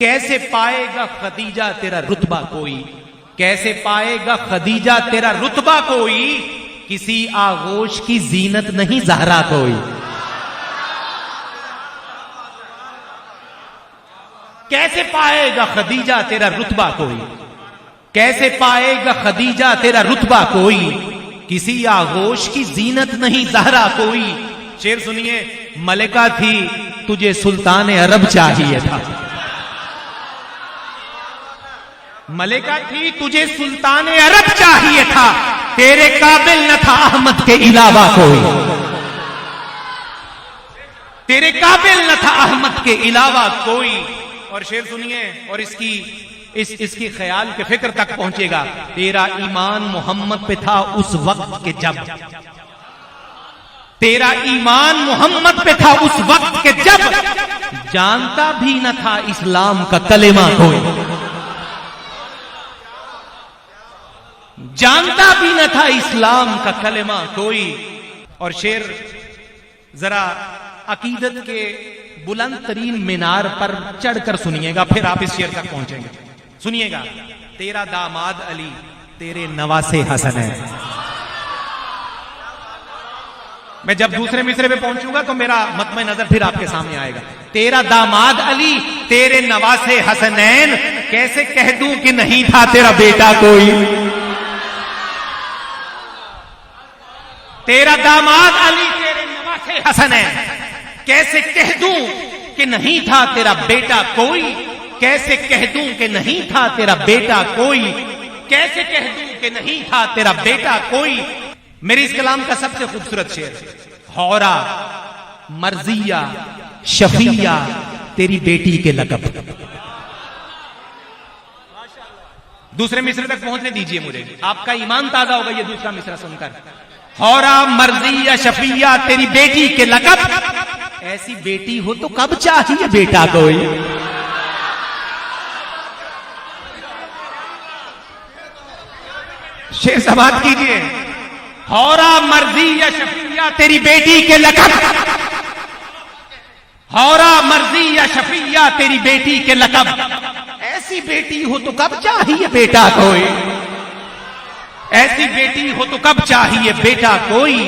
कैसे पाएगा खदीजा तेरा रुतबा कोई, कैसे पाएगा खदीजा तेरा रुतबा कोई, किसी आगोश की जीनत नहीं ज़हरा कोई। कैसे पाएगा खदीजा तेरा रुतबा कोई, कैसे पाएगा खदीजा तेरा रुतबा कोई, किसी आगोश की जीनत नहीं ज़हरा कोई। शेर सुनिए, मलिका थी तुझे सुल्तान अरब चाहिए था, मलिका थी तुझे सुल्तान अरब चाहिए था, तेरे काबिल न था अहमद के अलावा कोई, तेरे काबिल न था अहमद के अलावा कोई। और शेर सुनिए, और इसकी ख्याल के फिक्र तक पहुंचेगा। तेरा ईमान मोहम्मद पे था उस वक्त के जब, तेरा ईमान मोहम्मद पे था उस वक्त के जब, जानता भी न था इस्लाम का कलेमा कोई, जानता भी न था इस्लाम का कलेमा कोई। और शेर जरा अकीदत के बुलंद तरीन मीनार पर चढ़कर सुनिएगा, फिर आप इस शेर तक पहुंचेंगे। सुनिएगा, तेरा दामाद अली तेरे नवासे हसन है। मैं जब दूसरे मिसरे पे पहुंचूंगा तो मेरा मतमे नजर फिर आपके सामने आएगा। तेरा दामाद अली तेरे नवासे हसनैन, कैसे कह दूं कि नहीं था तेरा बेटा कोई। तेरा दामाद अली तेरे नवासे हसनैन, कैसे कह दूं कि नहीं था तेरा बेटा कोई, कैसे कह दूं कि नहीं था तेरा बेटा कोई, कैसे कह दूं कि नहीं था तेरा बेटा कोई। मेरे इस कलाम का सबसे खूबसूरत शेर, हौरा मर्जिया शफिया तेरी बेटी के लकब। दूसरे मिसरे तक पहुंचने दीजिए मुझे, आपका ईमान ताजा होगा ये दूसरा मिसरा सुनकर। हौरा मर्जिया शफिया तेरी बेटी के लकब, ऐसी बेटी हो तो कब चाहिए बेटा कोई। शेर समाप्त कीजिए, हौरा मर्जिया शफिया तेरी बेटी के लकब, हौरा मर्जिया शफिया तेरी बेटी के लकब, ऐसी बेटी हो तो कब चाहिए बेटा कोई, ऐसी बेटी हो तो कब चाहिए बेटा कोई।